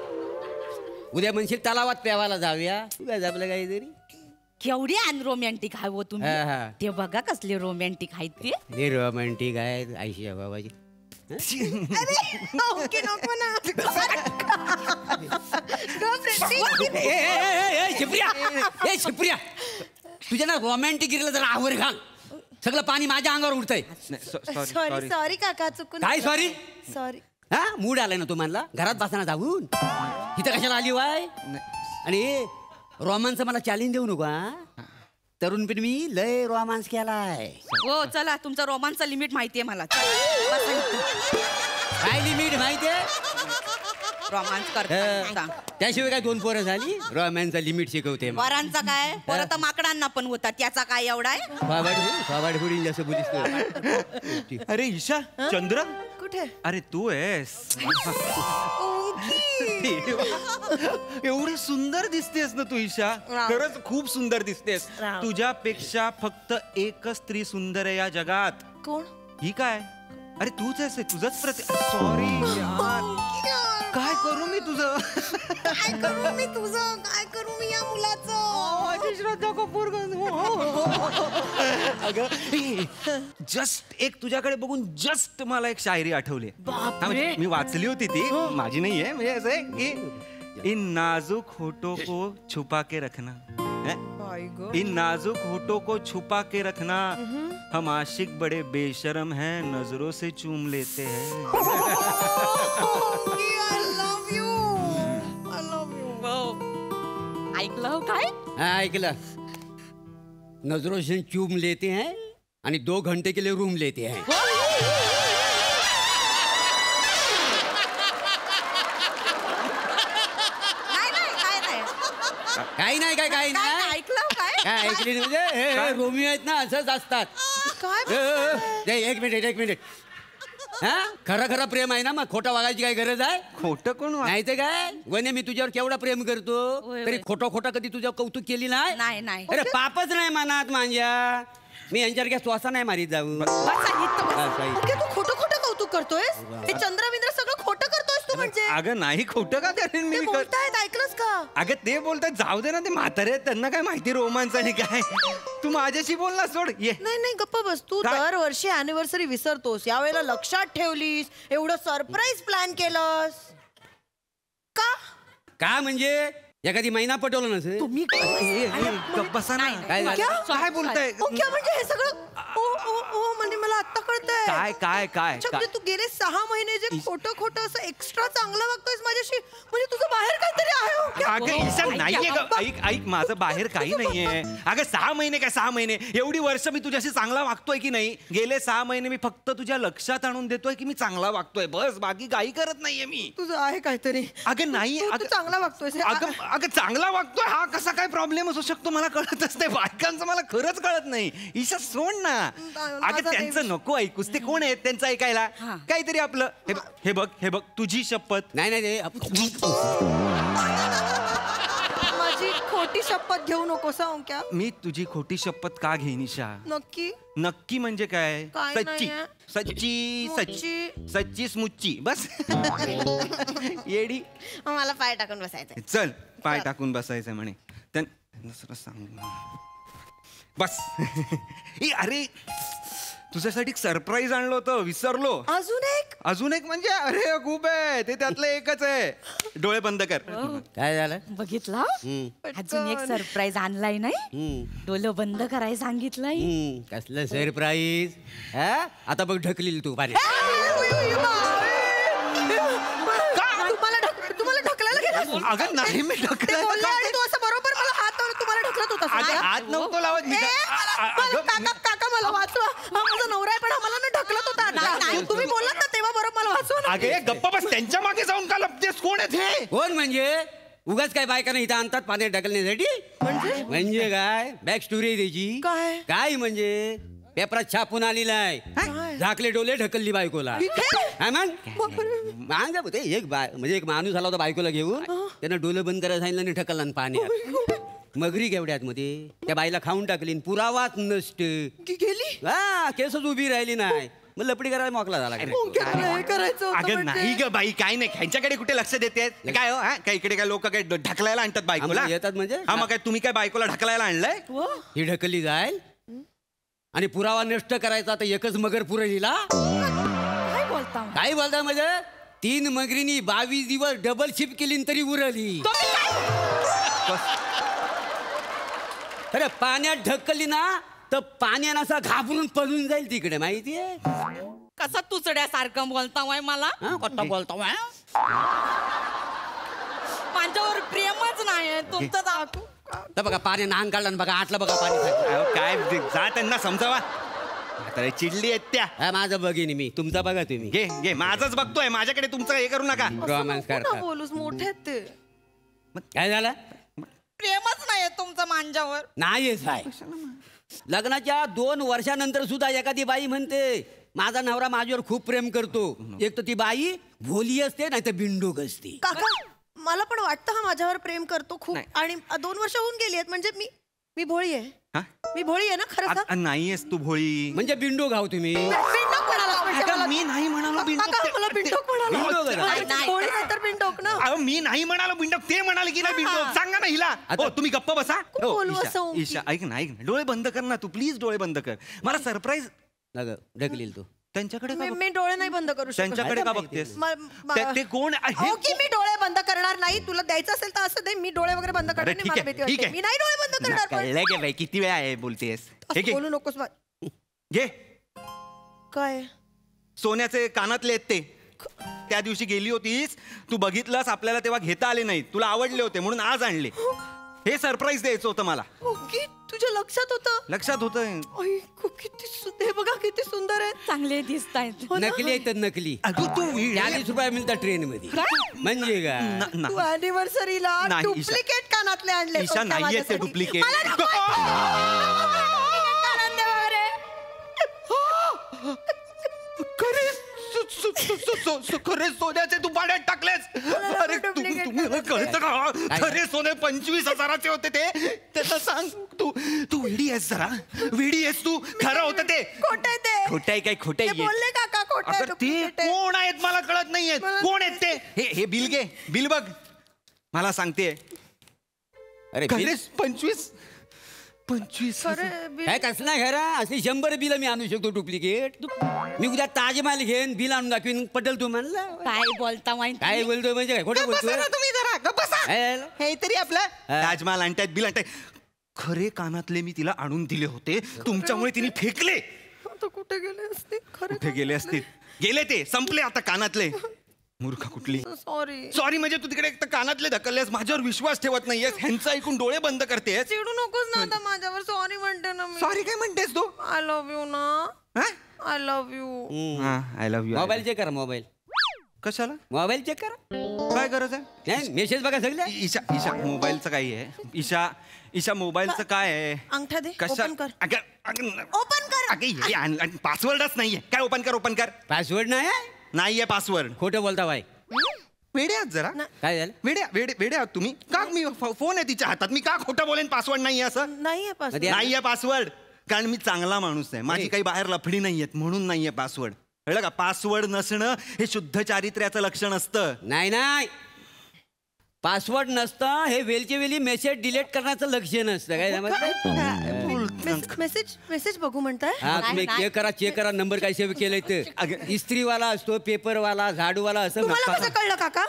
उद्या म्हणशील तलावात प्यावाला जाऊया तू काय आपलं काहीतरी केवढी अनरोमॅन्टिक आहे हो तुम्ही ते बघा कसले रोमॅन्टिक आहेत ते रोमॅन्टिक आहेत आयशा बाबाजी शिप्रिया तुझ्या ना रोमॅन्टिक गिरीला जरा आवर घाल सगळं पाणी माझ्या अंगावर उडतंय सॉरी सॉरी काका चुकून काय सॉरी सॉरी हा मूड आलाय ना तुम्हाला घरात बसताना जाऊन इथं कशाला आली वाय आणि रोमांस मला चॅलेंज देऊ नका तरुणपणी मी लय रोमांस केलाय हो चला तुमचं रोमांसचं लिमिट माहितीये मला काय लिमिट माहितीये रोमांस करता त्याशिवाय काय 2 पोरं झाली रोमॅन्सचा लिमिट शिकवते वरांचा काय परत माकडांना पण होता त्याचा काय एवढा आहे जसं बोलीस अरे ईशा चंद्र कुठे अरे तू आहेस एवढी सुंदर दिसतेस ना तू ईशा खरंच खूप सुंदर दिसतेस तुझ्यापेक्षा फक्त एकच स्त्री सुंदर आहे या जगात कोण ही काय अरे तूच आहेस तुझंच सॉरी काय करू मी तुझं काय करू मी या मुलाचं श्रद्धा कपूर जस्ट एक तुझ्याकडे बघून जस्ट मला एक शायरी आठवली मी वाचली होती ती माझी नाहीये म्हणजे असं आहे की इन नाजुक होठों को छुपा के रखना इन नाजुक होठों को छुपा के रखना हम आशिक बड़े बेशर्म हैं नजरों से चूम लेते हैं ऐकलं काय ऐकलं नजरों से चूम लेते हैं आणि 2 घंटे के लिए रूम लेते हैं. काही नाही ऐकलं काय ऐकली म्हणजे हे रोमिओ आहेत ना असंच असतात. काय एक मिनिट हा खरं प्रेम आहे ना मग खोटं वागायची काय गरज आहे. खोटं कोण नाही ते काय वने मी तुझ्यावर केवढा प्रेम करतो तरी खोटं कधी तुझ्या कौतुक केली नाही. नाही अरे पापच नाही मनात माझ्या. मी यांच्यासारख्या श्वासा नाही मारीत जाऊ. तू खोटं कौतुक करतोयस. हे चंद्रविंद्र सगळं खोटं करतोयस तू म्हणजे. अगं नाही खोटं का करेन मी. बोलतायत ऐकलंस का. अगं ते बोलतात जाऊ दे ना ते म्हातारे आहेत त्यांना काय माहिती रोमांस आणि काय. तू माझ्याशी बोल ना सोड ये. नाही गप्प बस. तू दरवर्षी अॅनिव्हर्सरी विसरतोस. यावेळेला लक्षात ठेवलीस. एवढं सरप्राईज प्लॅन केलंस का म्हणजे एखादी महिना पटवलं नसेल तुम्ही. बसा ना. काय बोलताय म्हणजे हे सगळं म्हणजे मला आता कळतंय. काय म्हणजे तू गेले 6 महिने जे खोटं असं एक्स्ट्रा चांगलं वागतोयस माझ्याशी म्हणजे तुझं बाहेर काहीतरी आहे. अगं ईशा नाहीये ग. ऐक माझं बाहेर काही नाहीये. अगं 6 महिने काय 6 महिने एवढी वर्ष मी तुझ्याशी चांगला वागतोय की नाही. गेले 6 महिने मी फक्त तुझ्या लक्षात आणून देतोय की मी चांगला वागतोय बस. बाकी काही करत नाहीये मी. तुझं आहे काहीतरी. अगं नाही तू चांगला वागतोय. अगं चांगला वागतोय हा कसा काय प्रॉब्लेम असू शकतो मला कळतच नाही. बायकांचं मला खरंच कळत नाही. ईशा सोड ना. अगं त्यांचं नको ऐकूस. ते कोण आहेत त्यांचं ऐकायला. काहीतरी आपलं हे बघ तुझी शपथ. नाही माझी खोटी शपथ घेऊ नको क्या. मी तुझी खोटी शपथ का घेईन ईशा. नक्की म्हणजे काय. सच्ची स्मुच्ची बस. येडी. मला पाय टाकून बसायचं. चल पाय टाकून बसायचं म्हणे. सांग बस. अरे तुझ्यासाठी सरप्राईज आणलं होतं विसरलो. अजून एक म्हणजे अरे खूप आहे ते त्यातलं एकच आहे. डोळे बंद कर. काय झालं बघितला. अजून एक सरप्राईज आणलाय नाही. डोळे बंद करायला सांगितलंय. कसलं सरप्राईज. आता बघ ढकलील तू पाणी. तुम्हाला ढकलायला गेला. अगं नाही मी ढकलायला. आणि तू असं बरोबर मला हात तुम्हाला ढकलत होता. हात नव्हतो लावत मी. काका मला वाचवा. हा माझा नवरा आहे पण आम्हाला ना ढकलत होता. तुम्ही बोललात ना तेव्हा बरोबर मला वाचवा. अगे गप्प बस. त्यांच्या मागे जाऊन का लपतेस. कोण आहे कोण म्हणजे उगाच काय बायकांना इथं आणतात पाण्यात ढकलण्यासाठी. म्हणजे काय बॅक स्टोरी आहे त्याची. काय म्हणजे पेपरात छापून आलेला आहे. झाकले डोले ढकलली बायकोला. एक माणूस आला होता बायकोला घेऊन. त्यानं डोले बंद करायला सांगितलं आणि ढकलला पाण्यात. मगरी केवढ्यात मध्ये त्या बाईला खाऊन टाकली. पुरावाच नसते गेली. केसच उभी राहिली नाही. मग लपडी करायला मोकला झाला. अगं नाही ग बाई काय नाही. ह्यांच्याकडे कुठे लक्ष देते काय. हो काय इकडे काय लोक काय ढकलायला आणतात बायकोला येतात म्हणजे. हा मग काय तुम्ही काय बायकोला ढकलायला आणलंय. ही ढकलली जाईल आणि पुरावा नष्ट करायचा तर एकच मगर पुरवलीला. काय बोलता म्हणजे 3 मगरीनी 22 दिवस डबल शिप केली तरी उरली. अरे पाण्यात ढकलली ना तर पाण्यानं असा घाबरून पळून जाईल तिकडे माहितीये. कसा तुचड्यासारखं बोलता मला. कसा बोलता माझ्यावर प्रेमच नाही तुमचं. तर बघा पाणी नांग काढलं बघा आटलं बघा पाणी. काय जा त्यांना समजावा. चिडली आहेत त्या. माझं बघीन मी तुमचा बघा तुम्ही. घे माझंच बघतोय. माझ्याकडे तुमचं हे करू नका. रोमांस करता बोलूस मोठे ते. काय झालं. प्रेमच नाही तुमचं माझ्यावर. नाहीच आहे. लग्नाच्या 2 वर्षानंतर सुद्धा एखादी बाई म्हणते माझा नवरा माझ्यावर खूप प्रेम करतो. एक तर ती बाई भोली असते नाही तर बिंडूक असते. काका मला पण वाटतं हा माझ्यावर प्रेम करतो खूप. आणि 2 वर्ष होऊन गेली आहेत म्हणजे मी भोळी आहे. मी भोळी आहे ना खरं. नाहीयेस तू भोळी. म्हणजे बिंडू घाव तुम्ही. मी नाही म्हणालो बिंडोक ना. मी नाही म्हणालो बिंडोक. ते म्हणाले की नाही बिंडोक. सांगा ना हिला. तुम्ही गप्प बसा. ईशा ऐक ना डोळे बंद कर ना तू प्लीज. डोळे बंद कर. मला सरप्राईज ढकलील तू. त्यांच्याकडे मी डोळे नाही बंद करू शकत. त्यांच्याकडे का बघतेस. ते कोण आहे की मी डोळे बंद करणार नाही. तुला द्यायचं असेल तर असं दे. मी डोळे वगैरे बंद करणार नाही. मला भीती वाटते. मी नाही डोळे बंद करणार. कळलं की बाई किती वेळा आहे बोलतेस. बोलू नकोस. घे काय सोन्याचे कानातले आहेत ते. त्या दिवशी गेली होतीस तू बघितलंस आपल्याला तेव्हा घेता आले नाही. तुला आवडले होते म्हणून आज आणले. हे सरप्राईज द्यायचं होतं मला. तुझ्या तुझ्या लक्षात होतं? लक्षात होतं. किती हे बघा किती सुंदर आहे. चांगले दिसत आहेत. नकली आहेत नकली. 40 रुपये मिळतात ट्रेन मध्ये. म्हणजे का तू अॅनिव्हर्सरीला नाही, डुप्लिकेट कानातले आणले. ईशा नाहीये ते डुप्लिकेट. खरे सोन्याचे तू पाण्यात टाकलेस. अरे तुम्ही कळतं का? खरे सोने 25,000चे होते ते. त्याला सांग तू तू वेडी आहेस जरा. वेडी आहेस तू. खरं होतं ते. खोटं ते. खोटं आहे काय? खोटं आहे. बोलले काका खोटं. ते कोण आहेत मला कळत नाहीयेत. कोण आहेत ते? हे बिल घे. बिल बघ. मला सांगते. अरे 25 काय कसला घरा असली 100 बिल मी आणू शकतो डुप्लिकेट. मी उद्या ताजमहल घेऊन बिल आणून दाखवीन. पटेल तू म्हणलं काय बोलता माहिती? काय बोलतोय म्हणजे काय खोटं बोलतोय तुम्ही जरा हे तरी आपलं ताजमहल आणतायत बिल आणतायत. खरे कानातले मी तिला आणून दिले होते. तुमच्यामुळे तिने फेकले. कुठे गेले असते? कुठे गेले असतील? गेले ते संपले आता कानातले. मूर्ख कुठली. सॉरी म्हणजे तू तिकडे एक तर कानातले ढकललेस. माझ्यावर विश्वास ठेवत नाहीयेस. ह्यांचा ऐकून डोळे बंद करतेस. चिडू नकोस ना आता माझ्यावर. सॉरी म्हणते ना मी. सॉरी काय म्हणतेस तू? आय लव्ह यू ना. I love you. I love you. Mobile check करा. मोबाईल कशाला? मोबाईल चेक करा. काय गरज आहे? मेसेज बघा सगळे. ईशा मोबाईलचं काय आहे? ईशा मोबाईलचं काय आहे? अंगठा दे. कशा? ओपन कर. ओपन कर. पासवर्डच नाहीये. काय ओपन कर. पासवर्ड नाही नाहीये पासवर्ड. खोटं बोलता बाई. वेडे आहात जरा. काय झालं? वेडे आहात तुम्ही. का मी फोन आहे तिच्या हातात. मी का खोटं बोलेन पासवर्ड नाहीये असं? नाहीये पासवर्ड. कारण मी चांगला माणूस आहे. माझी काही बाहेर लफडी नाहीयेत म्हणून नाहीये पासवर्ड. कळलं का? पासवर्ड नसणं हे शुद्ध चारित्र्याचं लक्षण असतं. नाही पासवर्ड नसतं हे वेलचे वेली मेसेज डिलीट करण्याचं लक्षण असतं. काय मेसेज बघू म्हणताय? हा तुम्ही चेक करा नंबर काय सेव्ह केलंय ते. इस्त्रीवाला असतो, पेपरवाला, झाडूवाला असं. तुम्हाला कसं कळलं काका?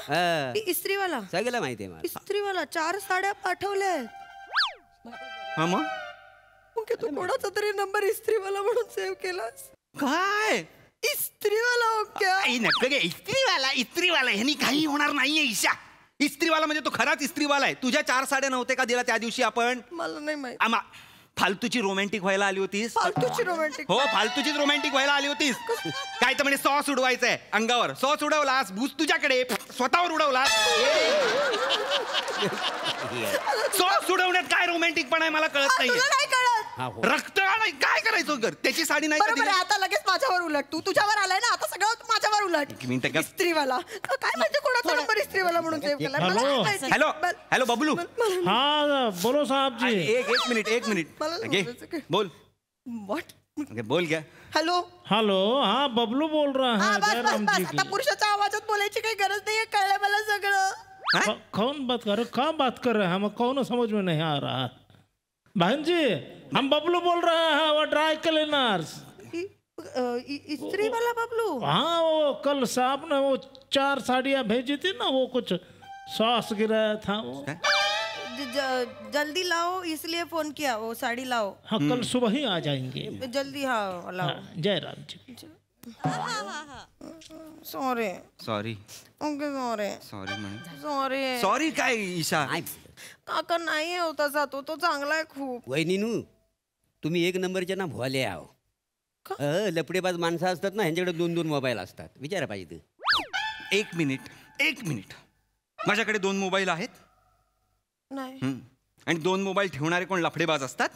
इस्त्रीवाला सगळं माहितीये मला. इस्त्रीवाला 4 साड्या पाठवल्या. हा मग तू कोणाचा तरी नंबर इस्त्रीवाला म्हणून सेव्ह केलास. काय? इस्त्रीवाला. इस्त्रीवाला ह्यानी काही होणार नाहीये ईशा. इस्त्रीवाला म्हणजे तो खराच इस्त्रीवाला आहे. तुझ्या 4 साड्या नव्हते का दिला त्या दिवशी आपण? मला नाही माहिती. फालतूची रोमॅन्टिक व्हायला आली होतीस. फालतूची रोमॅन्टिक? हो फालतूचीच रोमॅन्टिक व्हायला आली होतीस. काय तर म्हणजे सॉस उडवायचंय अंगावर. सॉस उडवलास. भूस तुझ्याकडे स्वतःवर उडवलास. सॉस उडवण्यात काय रोमॅन्टिक पण आहे मला कळत नाहीये. रक्त काय करायचं कर. त्याची साडी नाही. आता लगेच माझ्यावर उलट. तू तुझ्यावर आलाय ना आता सगळं माझ्यावर उलट. इस्त्रीवाला काय माहिती कोणाचा नंबर इस्त्रीवाला म्हणून सेव्ह केला. हॅलो बबलू. हाँ बोलो साहब जी. एक मिनिट बोल. बोल क्या? हॅलो. हाँ बबलू बोल रहा है. जयराम जी आता पुरुषाच्या आवाजात बोलायची काही गरज नाहीये. कळलंय मला सगळं. कौन बात कर रहे? कहाँ बात कर रहे हैं? हमें कौन समझ में नहीं आ रहा. बहन जी हम बबलू बोल रहे हैं. वो ड्राई क्लीनर्स. इस्त्री वाला बबलू. हाँ वो कल साहब ने वो 4 साड़ियाँ भेजी थी ना. वो कुछ सॉस गिराया था वो. जल्दी लाओ इसलिए फोन किया. वो साड़ी लाओ. हाँ कल सुबह ही आ जाएंगे. जल्दी. हाँ लाओ. जय राम जी. सॉरी सॉरी काय ईशा? काका नाही होता जातो. तो चांगला आहे खूप. वहिनीनू तुम्ही 1 नंबरच्या ना भोले आहो. लपडेबाज माणसं असतात ना ह्यांच्याकडे 2-2 मोबाईल असतात. विचारा पाहिजे. एक मिनिट माझ्याकडे 2 मोबाईल आहेत. नाही. आणि 2 मोबाईल ठेवणारे कोण लफडेबाज असतात?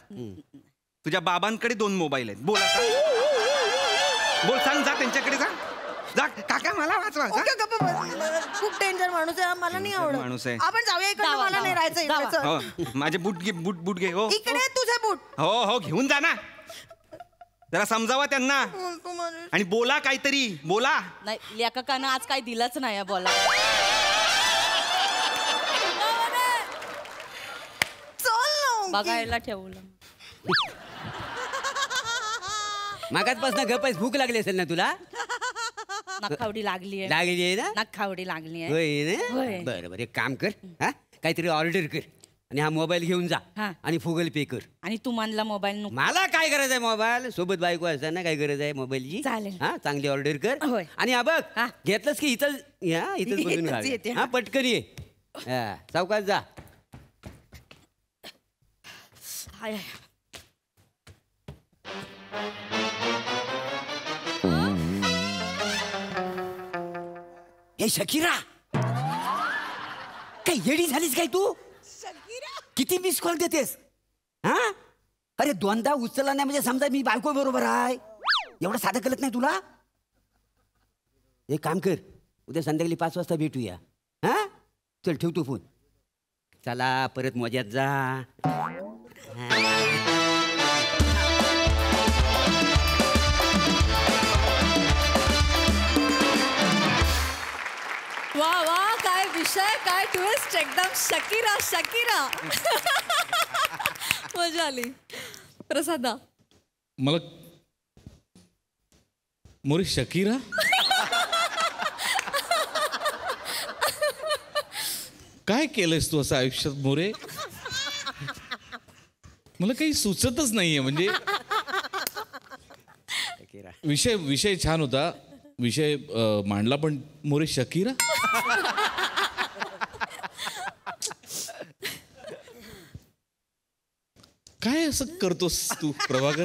तुझ्या बाबांकडे 2 मोबाईल आहेत. बोल सांग. जा त्यांच्याकडे जा. काका मला वाचवा. खूप डेंजर माणूस आहे. मला नाही आवडत. माणूस आहे. आपण जाऊया इकडे. मला नाही राहायचं. माझे बूट घे. हो इकडे तुझे बूट. हो घेऊन जा ना. जरा समजावा त्यांना. आणि बोला काहीतरी बोला. नाही लेखकानं आज काही दिलंच नाही बोला. बघायला ठेवलं. मागातपासून गप्पास भूक लागली असेल ना तुला. नखावडी लागली आहे ना. नखावडी लागली आहे. होय ना. बरं एक काम कर. काहीतरी ऑर्डर कर आणि हा मोबाईल घेऊन जा आणि फुगल पे कर. आणि तू म्हणला मोबाईल नको. मला काय गरज आहे मोबाईल. सोबत बायको असताना काय गरज आहे मोबाईलची. चालेल. चांगली ऑर्डर कर. आणि बघ घेतलंस की इथं बोलून घाल. पटकन ये. सावकाश जा. हे शकीरा, काय येडी झालीस काय तू? किती मिस कॉल देतेस? हा, अरे दोनदा उचलला नाही म्हणजे समजा मी बायको बरोबर आहे, एवढं साधं कळत नाही तुला? एक काम कर, उद्या संध्याकाळी 5 वाजता भेटूया. हा, चल ठेव तू फोन. चला परत मजात जा. वा वा, काय विषय, काय ट्विस्ट, एकदम शकीरा शकीरा. मजा आली. प्रसादा, मला मोरे शकीरा काय केलंयस तू असं आयुष्यात मोरे? मला काही सुचतच नाहीये. म्हणजे विषय छान होता, विषय मांडला, पण मोरे शकीरा काय असं करतोस तू प्रभाकर?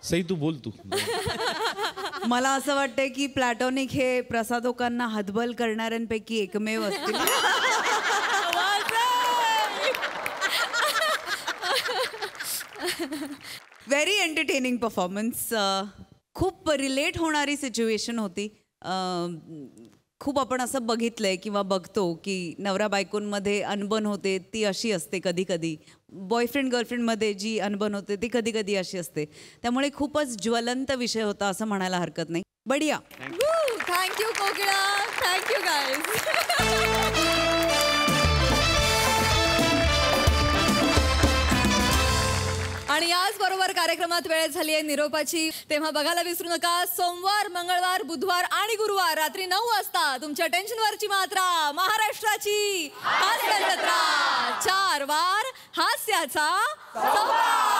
सई तू बोल तू. मला असं वाटतंय की प्लॅटॉनिक हे प्रसादोकांना हतबल करणाऱ्यांपैकी एकमेव असतील. Very entertaining performance. खूप रिलेट होणारी सिच्युएशन होती. खूप आपण असं बघितलंय किंवा बघतो की नवरा बायकोंमध्ये अनबन होते ती अशी असते कधी कधी, बॉयफ्रेंड गर्लफ्रेंडमध्ये जी अनबन होते ती कधी कधी अशी असते. त्यामुळे खूपच ज्वलंत विषय होता असं म्हणायला हरकत नाही. बढिया. Thank you Kokila, thank you guys. आणि याचबरोबर कार्यक्रमात वेळ झाली आहे निरोपाची. तेव्हा बघायला विसरू नका, सोमवार, मंगळवार, बुधवार आणि गुरुवार रात्री 9 वाजता तुमच्या टेन्शनवरची मात्रा, महाराष्ट्राची हास्य जत्रा. 4 वार हास्याचा संवाद.